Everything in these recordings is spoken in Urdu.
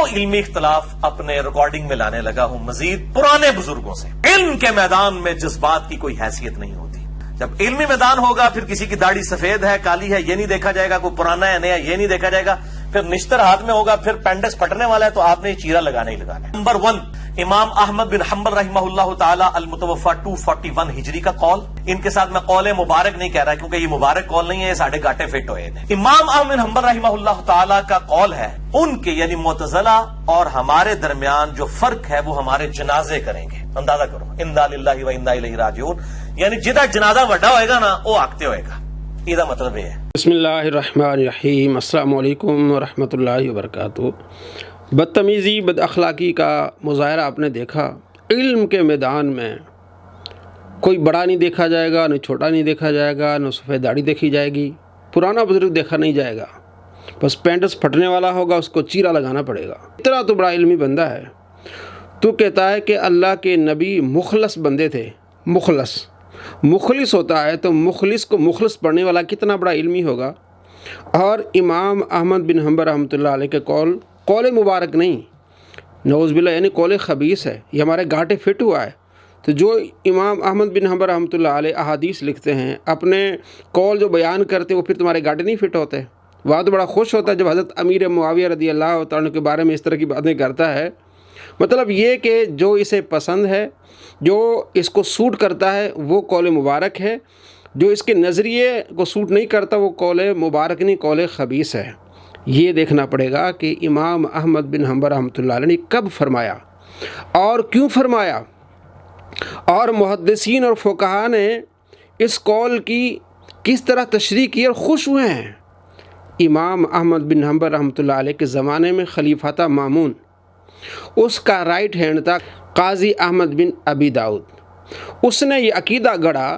علمی اختلاف اپنے ریکارڈنگ میں لانے لگا ہوں مزید پرانے بزرگوں سے۔ علم کے میدان میں جذبات کی کوئی حیثیت نہیں ہوتی۔ جب علمی میدان ہوگا پھر کسی کی داڑھی سفید ہے کالی ہے یہ نہیں دیکھا جائے گا، کوئی پرانا ہے نیا یہ نہیں دیکھا جائے گا، پھر نشتر ہاتھ میں ہوگا، پھر پینڈس پھٹنے والا ہے تو آپ نے چیرا لگانا ہی لگانا ہے۔ نمبر 1، امام احمد بن حنبل رحمہ اللہ تعالی المتوفا 241 ہجری کا قول۔ ان کے ساتھ میں قول مبارک نہیں کہہ رہا کیونکہ یہ مبارک قول نہیں ہے، یہ ساڑھے گاٹے فٹ ہوئے تھے۔ امام احمد بن حنبل رحمہ اللہ تعالی کا قول ہے ان کے یعنی معتزلہ اور ہمارے درمیان جو فرق ہے وہ ہمارے جنازے کریں گے۔ اندازہ کرو، انا للہ و انا الیہ راجعون، یعنی جدا جنازہ وڈا ہوئے گا نا وہ آگتے ہوئے گا، یہ مطلب یہ ہے۔ بسم اللہ الرحمن الرحیم، السلام علیکم ورحمۃ اللہ وبرکاتہ۔ بدتمیزی بد اخلاقی کا مظاہرہ آپ نے دیکھا۔ علم کے میدان میں کوئی بڑا نہیں دیکھا جائے گا، نہ چھوٹا نہیں دیکھا جائے گا، نہ سفید داڑھی دیکھی جائے گی، پرانا بزرگ دیکھا نہیں جائے گا، بس پینٹس پھٹنے والا ہوگا اس کو چیرا لگانا پڑے گا۔ اتنا تو بڑا علمی بندہ ہے۔ تو کہتا ہے کہ اللہ کے نبی مخلص بندے تھے۔ مخلص ہوتا ہے تو مخلص کو مخلص پڑھنے والا کتنا بڑا علمی ہوگا۔ اور امام احمد بن حنبل رحمۃ اللہ علیہ کے قول مبارک نہیں، نعوذ باللہ، یعنی قول خبیث ہے، یہ ہمارے گھاٹے فٹ ہوا ہے۔ تو جو امام احمد بن حنبل رحمۃ اللہ علیہ احادیث لکھتے ہیں، اپنے قول جو بیان کرتے وہ پھر تمہارے گھاٹے نہیں فٹ ہوتے۔ وہاں تو بڑا خوش ہوتا ہے جب حضرت امیر معاویہ رضی اللہ تعالیٰ عنہ کے بارے میں اس طرح کی باتیں کرتا ہے۔ مطلب یہ کہ جو اسے پسند ہے، جو اس کو سوٹ کرتا ہے وہ قول مبارک ہے، جو اس کے نظریے کو سوٹ نہیں کرتا وہ قول مبارک نہیں، قول خبیث ہے۔ یہ دیکھنا پڑے گا کہ امام احمد بن حنبل رحمۃ اللہ علیہ نے کب فرمایا اور کیوں فرمایا، اور محدثین اور فقہا نے اس قول کی کس طرح تشریح کی اور خوش ہوئے ہیں۔ امام احمد بن حنبل رحمۃ اللہ علیہ کے زمانے میں خلیفہ تھا مامون، اس کا رائٹ ہینڈ تھا قاضی احمد بن ابی داؤد۔ اس نے یہ عقیدہ گڑھا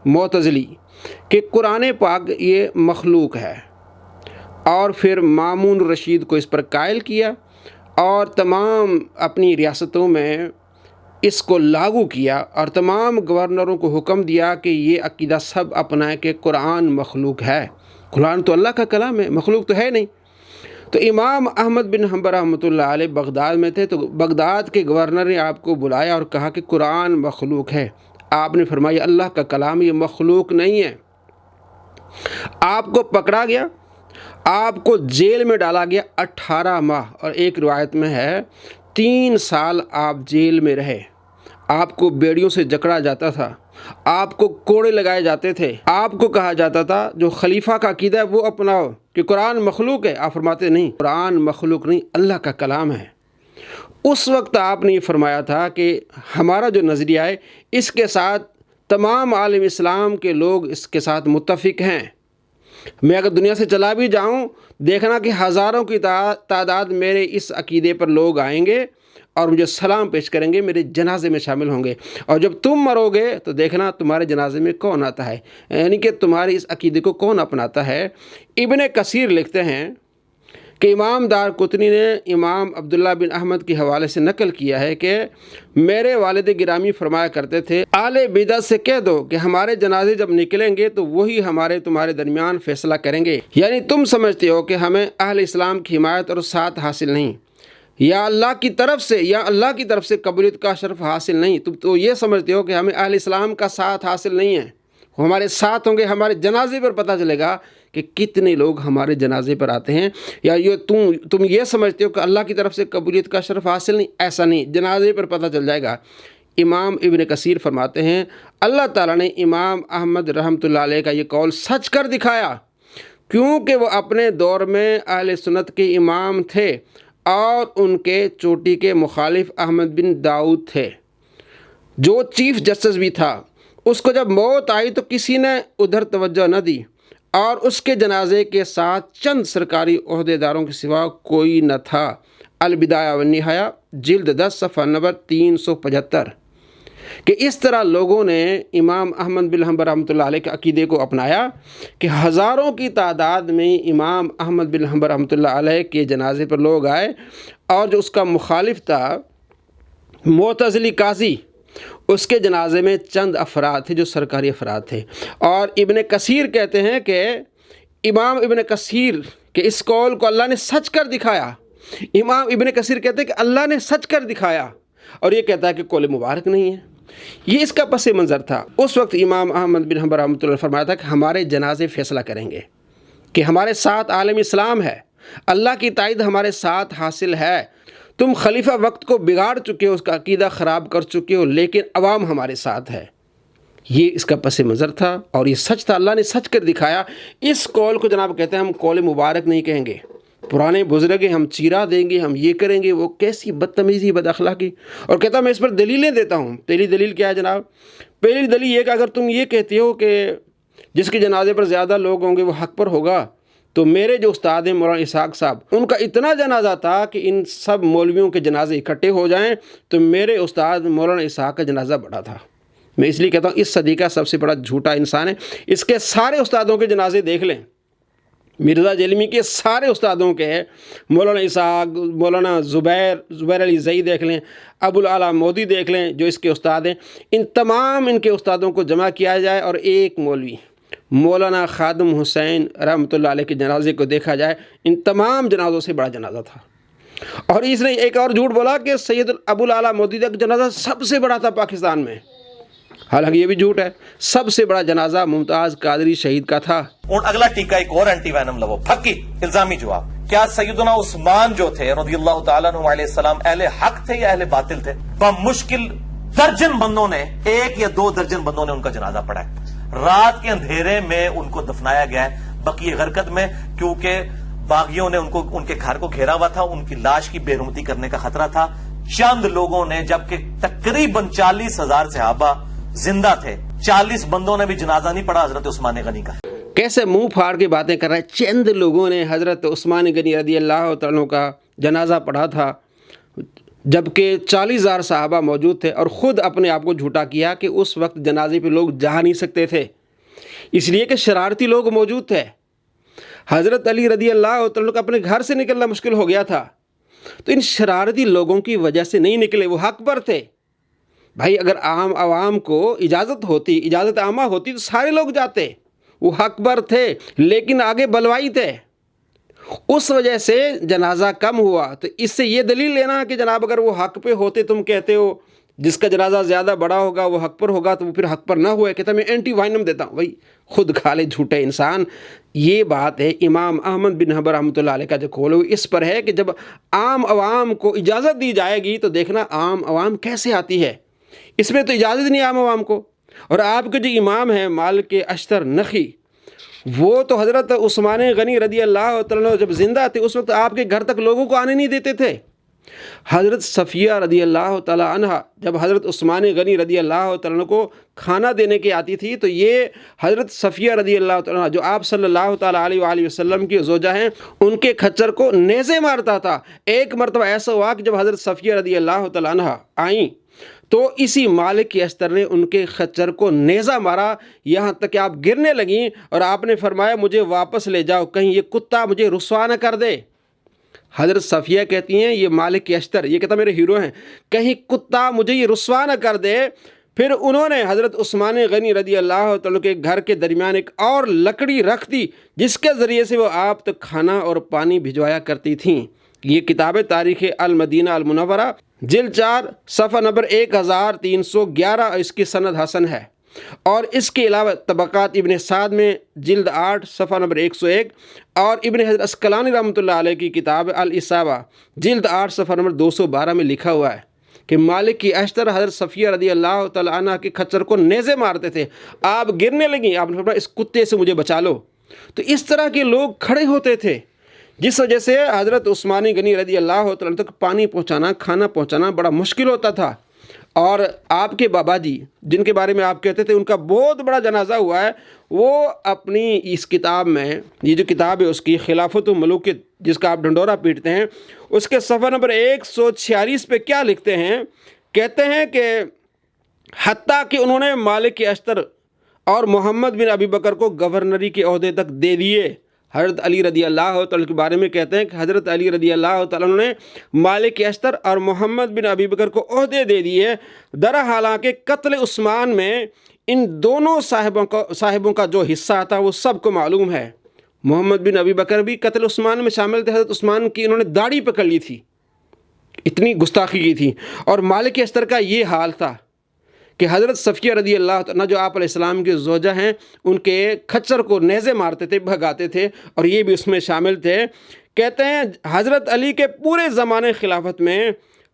معتزلی کہ قرآن پاک یہ مخلوق ہے، اور پھر مامون رشید کو اس پر قائل کیا اور تمام اپنی ریاستوں میں اس کو لاگو کیا، اور تمام گورنروں کو حکم دیا کہ یہ عقیدہ سب اپنائیں کہ قرآن مخلوق ہے۔ قرآن تو اللہ کا کلام ہے، مخلوق تو ہے نہیں۔ تو امام احمد بن حنبل رحمۃ اللہ علیہ بغداد میں تھے، تو بغداد کے گورنر نے آپ کو بلایا اور کہا کہ قرآن مخلوق ہے۔ آپ نے فرمایا اللہ کا کلام یہ مخلوق نہیں ہے۔ آپ کو پکڑا گیا، آپ کو جیل میں ڈالا گیا 18 ماہ، اور ایک روایت میں ہے 3 سال آپ جیل میں رہے۔ آپ کو بیڑیوں سے جکڑا جاتا تھا، آپ کو کوڑے لگائے جاتے تھے، آپ کو کہا جاتا تھا جو خلیفہ کا عقیدہ ہے وہ اپناؤ کہ قرآن مخلوق ہے۔ آپ فرماتے نہیں، قرآن مخلوق نہیں، اللہ کا کلام ہے۔ اس وقت آپ نے یہ فرمایا تھا کہ ہمارا جو نظریہ ہے اس کے ساتھ تمام عالم اسلام کے لوگ اس کے ساتھ متفق ہیں۔ میں اگر دنیا سے چلا بھی جاؤں، دیکھنا کہ ہزاروں کی تعداد میرے اس عقیدے پر لوگ آئیں گے اور مجھے سلام پیش کریں گے، میرے جنازے میں شامل ہوں گے، اور جب تم مرو گے تو دیکھنا تمہارے جنازے میں کون آتا ہے، یعنی کہ تمہارے اس عقیدے کو کون اپناتا ہے۔ ابن کثیر لکھتے ہیں کہ امام دارقطنی نے امام عبداللہ بن احمد کے حوالے سے نقل کیا ہے کہ میرے والد گرامی فرمایا کرتے تھے اہل بدعت سے کہہ دو کہ ہمارے جنازے جب نکلیں گے تو وہی تمہارے درمیان فیصلہ کریں گے، یعنی تم سمجھتے ہو کہ ہمیں اہل اسلام کی حمایت اور ساتھ حاصل نہیں، یا اللہ کی طرف سے قبولیت کا شرف حاصل نہیں، تم تو یہ سمجھتے ہو کہ ہمیں اہل اسلام کا ساتھ حاصل نہیں ہے، ہمارے ساتھ ہوں گے، ہمارے جنازے پر پتہ چلے گا کہ کتنے لوگ ہمارے جنازے پر آتے ہیں، یا یہ تم یہ سمجھتے ہو کہ اللہ کی طرف سے قبولیت کا شرف حاصل نہیں، ایسا نہیں، جنازے پر پتہ چل جائے گا۔ امام ابن کثیر فرماتے ہیں اللہ تعالیٰ نے امام احمد رحمۃ اللہ علیہ کا یہ قول سچ کر دکھایا، کیونکہ وہ اپنے دور میں اہل سنت کے امام تھے اور ان کے چوٹی کے مخالف احمد بن داؤد تھے جو چیف جسٹس بھی تھا۔ اس کو جب موت آئی تو کسی نے ادھر توجہ نہ دی، اور اس کے جنازے کے ساتھ چند سرکاری عہدیداروں کے سوا کوئی نہ تھا۔ البدایہ والنہایہ جلد 10 صفحہ نمبر 375۔ کہ اس طرح لوگوں نے امام احمد بن حنبل رحمۃ اللہ علیہ کے عقیدے کو اپنایا کہ ہزاروں کی تعداد میں امام احمد بن حنبل رحمۃ اللہ علیہ کے جنازے پر لوگ آئے، اور جو اس کا مخالف تھا معتزلی قاضی، اس کے جنازے میں چند افراد تھے جو سرکاری افراد تھے۔ اور ابن کثیر کہتے ہیں کہ امام ابن کثیر کے اس قول کو اللہ نے سچ کر دکھایا امام ابن کثیر کہتے ہیں کہ اللہ نے سچ کر دکھایا، اور یہ کہتا ہے کہ قول مبارک نہیں ہے۔ یہ اس کا پس منظر تھا۔ اس وقت امام احمد بن حنبل رحمۃ اللہ فرمایا تھا کہ ہمارے جنازے فیصلہ کریں گے کہ ہمارے ساتھ عالم اسلام ہے، اللہ کی تائید ہمارے ساتھ حاصل ہے، تم خلیفہ وقت کو بگاڑ چکے ہو، اس کا عقیدہ خراب کر چکے ہو، لیکن عوام ہمارے ساتھ ہے۔ یہ اس کا پس منظر تھا اور یہ سچ تھا، اللہ نے سچ کر دکھایا۔ اس قول کو جناب کہتے ہیں ہم قول مبارک نہیں کہیں گے، پرانے بزرگ ہم چیرا دیں گے، ہم یہ کریں گے، وہ کیسی بدتمیزی بد اخلاقی۔ اور کہتا میں اس پر دلیلیں دیتا ہوں۔ پہلی دلیل کیا ہے جناب؟ پہلی دلیل یہ کہ اگر تم یہ کہتے ہو کہ جس کے جنازے پر زیادہ لوگ ہوں گے وہ حق پر ہوگا، تو میرے جو استاد ہیں مولانا اسحاق صاحب، ان کا اتنا جنازہ تھا کہ ان سب مولویوں کے جنازے اکٹھے ہو جائیں تو میرے استاد مولانا اسحاق کا جنازہ بڑا تھا۔ میں اس لیے کہتا ہوں اس صدی کا سب سے بڑا جھوٹا انسان ہے۔ اس کے سارے استادوں کے جنازے دیکھ لیں، مرزا جیلمی کے سارے استادوں کے، مولانا اسحاق، مولانا زبیر علی زئی دیکھ لیں، ابو الاعلیٰ مودی دیکھ لیں جو اس کے استاد ہیں، ان تمام ان کے استادوں کو جمع کیا جائے اور ایک مولوی مولانا خادم حسین رحمۃ اللہ علیہ کے جنازے کو دیکھا جائے، ان تمام جنازوں سے بڑا جنازہ تھا۔ اور اس نے ایک اور جھوٹ بولا کہ سید ابو الاعلیٰ مودی کا جنازہ سب سے بڑا تھا پاکستان میں، حالانکہ یہ بھی جھوٹ ہے۔ سب سے بڑا جنازہ ممتاز قادری شہید کا تھا۔ اور اگلا ٹیکہ ایک اور اینٹی وینم لو پھکی الزامی جواب، کیا سیدنا عثمان جو تھے رضی اللہ تعالیٰ عنہ علیہ السلام اہل حق تھے یا اہل باطل تھے؟ بمشکل درجن بندوں نے، 1 یا 2 درجن بندوں نے ان کا جنازہ پڑھا ہے۔ رات کے اندھیرے میں ان کو دفنایا گیا ہے بقیع غرقد میں، کیونکہ باغیوں نے ان کے گھر کو گھیرا ہوا تھا، ان کی لاش کی بے حرمتی کرنے کا خطرہ تھا۔ چند لوگوں نے، جبکہ تقریباً 40,000 صحابہ زندہ تھے، 40 بندوں نے بھی جنازہ نہیں پڑھا حضرت عثمان غنی کا۔ کیسے منہ پھاڑ کے باتیں کر رہا ہے؟ چند لوگوں نے حضرت عثمان غنی رضی اللہ تعالیٰ عنہ کا جنازہ پڑھا تھا، جبکہ 40,000 صحابہ موجود تھے، اور خود اپنے آپ کو جھوٹا کیا کہ اس وقت جنازے پہ لوگ جا نہیں سکتے تھے، اس لیے کہ شرارتی لوگ موجود تھے۔ حضرت علی رضی اللہ تعالیٰ کو اپنے گھر سے نکلنا مشکل ہو گیا تھا، تو ان شرارتی لوگوں کی وجہ سے نہیں نکلے، وہ حق پر تھے۔ بھائی اگر عام عوام کو اجازت ہوتی، اجازت عامہ ہوتی تو سارے لوگ جاتے، وہ حق پر تھے، لیکن آگے بلوائی تھے، اس وجہ سے جنازہ کم ہوا۔ تو اس سے یہ دلیل لینا کہ جناب اگر وہ حق پہ ہوتے، تم کہتے ہو جس کا جنازہ زیادہ بڑا ہوگا وہ حق پر ہوگا، تو وہ پھر حق پر نہ ہوا۔ کہتا میں اینٹی وائنم دیتا ہوں، بھائی خود کھا لے جھوٹے انسان۔ یہ بات ہے امام احمد بن حنبل رحمۃ اللہ علیہ کا جو قول ہے اس پر ہے کہ جب عام عوام کو اجازت دی جائے گی تو دیکھنا عام عوام کیسے آتی ہے، اس میں تو اجازت نہیں عام عوام کو۔ اور آپ کے جو امام ہیں مالک اشتر نخی، وہ تو حضرت عثمان غنی رضی اللہ تعالیٰ جب زندہ تھے اس وقت آپ کے گھر تک لوگوں کو آنے نہیں دیتے تھے۔ حضرت صفیہ رضی اللہ تعالیٰ عنہ جب حضرت عثمان غنی رضی اللہ تعالیٰ کو کھانا دینے کی آتی تھی تو یہ حضرت صفیہ رضی اللہ تعالیٰ عنہ جو آپ صلی اللہ تعالیٰ علیہ وآلہ وسلم کی زوجہ ہیں، ان کے کھچر کو نیزے مارتا تھا۔ ایک مرتبہ ایسا ہوا کہ جب حضرت صفیہ رضی اللہ تعالیٰ عنہ آئیں تو اسی مالک کی اشتر نے ان کے خچر کو نیزہ مارا، یہاں تک کہ آپ گرنے لگیں، اور آپ نے فرمایا مجھے واپس لے جاؤ، کہیں یہ کتا مجھے رسوا نہ کر دے۔ حضرت صفیہ کہتی ہیں یہ مالک کی اشتر، یہ کہتا میرے ہیرو ہیں، کہیں کتا مجھے یہ رسوا نہ کر دے۔ پھر انہوں نے حضرت عثمان غنی رضی اللہ تعالیٰ کے گھر کے درمیان ایک اور لکڑی رکھ دی جس کے ذریعے سے وہ آپ تک کھانا اور پانی بھجوایا کرتی تھیں۔ یہ کتاب تاریخ المدینہ المنورہ جلد 4 صفحہ نمبر 1311، اس کی سند حسن ہے۔ اور اس کے علاوہ طبقات ابن سعد میں جلد 8 صفحہ نمبر 101 اور ابن حجر اسقلانی رحمۃ اللہ علیہ کی کتاب الاصابہ جلد 8 صفحہ نمبر 212 میں لکھا ہوا ہے کہ مالک کی اشتر حضرت صفیہ رضی اللہ تعالیٰ عنہ کے خچر کو نیزے مارتے تھے، آپ گرنے لگیں، آپ نے فرمایا اس کتے سے مجھے بچا لو۔ تو اس طرح کے لوگ کھڑے ہوتے تھے جس وجہ سے حضرت عثمان غنی رضی اللہ تعالیٰ تک پانی پہنچانا، کھانا پہنچانا بڑا مشکل ہوتا تھا۔ اور آپ کے بابا جی جن کے بارے میں آپ کہتے تھے ان کا بہت بڑا جنازہ ہوا ہے، وہ اپنی اس کتاب میں، یہ جو کتاب ہے اس کی خلافت الملوک جس کا آپ ڈھنڈورا پیٹتے ہیں، اس کے صفحہ نمبر 146 پہ کیا لکھتے ہیں؟ کہتے ہیں کہ حتیٰ کہ انہوں نے مالک کی اشتر اور محمد بن ابی بکر کو گورنری کے عہدے تک دے دیے۔ حضرت علی رضی اللہ تعالیٰ کے بارے میں کہتے ہیں کہ حضرت علی رضی اللہ تعالیٰ نے مالک اشتر اور محمد بن ابی بکر کو عہدے دے دیے۔ درا حالانکہ قتل عثمان میں ان دونوں صاحبوں کا جو حصہ تھا وہ سب کو معلوم ہے، محمد بن ابی بکر بھی قتل عثمان میں شامل تھے، حضرت عثمان کی انہوں نے داڑھی پکڑ لی تھی، اتنی گستاخی کی تھی۔ اور مالک اشتر کا یہ حال تھا کہ حضرت صفیہ رضی اللہ عنہ جو آپ علیہ السلام کے زوجہ ہیں، ان کے کھچر کو نیزے مارتے تھے، بھگاتے تھے، اور یہ بھی اس میں شامل تھے۔ کہتے ہیں حضرت علی کے پورے زمانے خلافت میں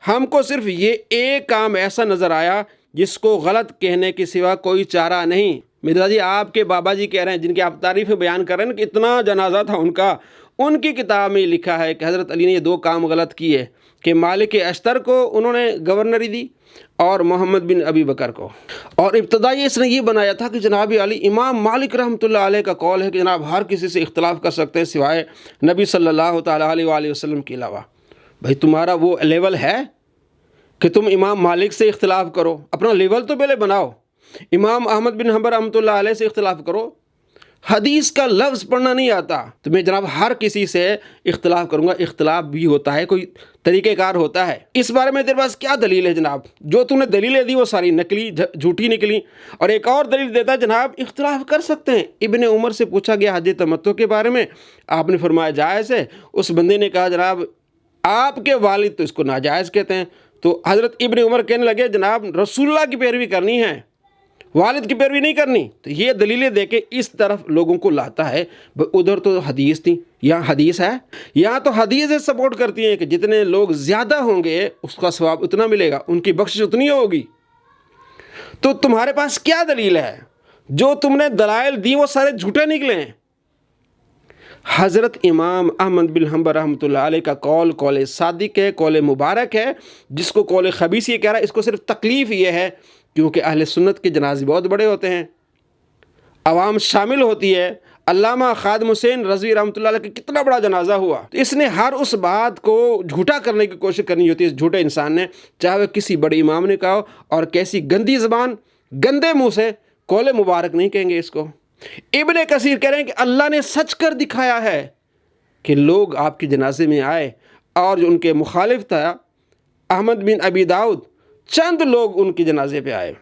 ہم کو صرف یہ ایک کام ایسا نظر آیا جس کو غلط کہنے کے سوا کوئی چارہ نہیں۔ مرزا جی آپ کے بابا جی کہہ رہے ہیں، جن کی آپ تعریفیں بیان کر رہے ہیں کہ اتنا جنازہ تھا ان کا، ان کی کتاب میں لکھا ہے کہ حضرت علی نے یہ دو کام غلط کیے کہ مالک اشتر کو انہوں نے گورنری دی اور محمد بن ابی بکر کو۔ اور ابتدائی اس نے یہ بنایا تھا کہ جناب علی، امام مالک رحمۃ اللہ علیہ کا قول ہے کہ جناب ہر کسی سے اختلاف کر سکتے ہیں سوائے نبی صلی اللہ تعالیٰ علیہ وآلہ وسلم کے علاوہ۔ بھائی تمہارا وہ لیول ہے کہ تم امام مالک سے اختلاف کرو؟ اپنا لیول تو پہلے بناؤ۔ امام احمد بن حنبل رحمۃ اللہ علیہ سے اختلاف کرو، حدیث کا لفظ پڑھنا نہیں آتا تو میں جناب ہر کسی سے اختلاف کروں گا۔ اختلاف بھی ہوتا ہے، کوئی طریقہ کار ہوتا ہے۔ اس بارے میں تیرے پاس کیا دلیل ہے جناب؟ جو تم نے دلیلیں دی وہ ساری نکلی، جھوٹی نکلی۔ اور ایک اور دلیل دیتا ہے جناب اختلاف کر سکتے ہیں۔ ابن عمر سے پوچھا گیا حج تمتع کے بارے میں، آپ نے فرمایا جائز ہے۔ اس بندے نے کہا جناب آپ کے والد تو اس کو ناجائز کہتے ہیں۔ تو حضرت ابن عمر کہنے لگے جناب رسول اللہ کی پیروی کرنی ہے، والد کی پیروی نہیں کرنی۔ تو یہ دلیلیں دے کے اس طرف لوگوں کو لاتا ہے۔ ادھر تو حدیث تھی، یہاں حدیث ہے، یہاں تو حدیث سپورٹ کرتی ہیں کہ جتنے لوگ زیادہ ہوں گے اس کا ثواب اتنا ملے گا، ان کی بخشش اتنی ہوگی۔ تو تمہارے پاس کیا دلیل ہے؟ جو تم نے دلائل دی وہ سارے جھوٹے نکلے ہیں۔ حضرت امام احمد بن حنبل رحمۃ اللہ علیہ کا قول صادق ہے، قول مبارک ہے۔ جس کو قول خبیث یہ کہہ رہا ہے، اس کو صرف تکلیف یہ ہے کیونکہ اہل سنت کے جنازے بہت بڑے ہوتے ہیں، عوام شامل ہوتی ہے۔ علامہ خادم حسین رضوی رحمۃ اللہ علیہ کا کتنا بڑا جنازہ ہوا، تو اس نے ہر اس بات کو جھوٹا کرنے کی کوشش کرنی ہوتی ہے اس جھوٹے انسان نے، چاہے وہ کسی بڑے امام نے کہا ہو، اور کیسی گندی زبان، گندے منہ سے قول مبارک نہیں کہیں گے اس کو۔ ابن کثیر کہہ رہے ہیں کہ اللہ نے سچ کر دکھایا ہے کہ لوگ آپ کے جنازے میں آئے، اور جو ان کے مخالف تھا احمد بن ابی داؤد، چند لوگ ان کے جنازے پہ آئے۔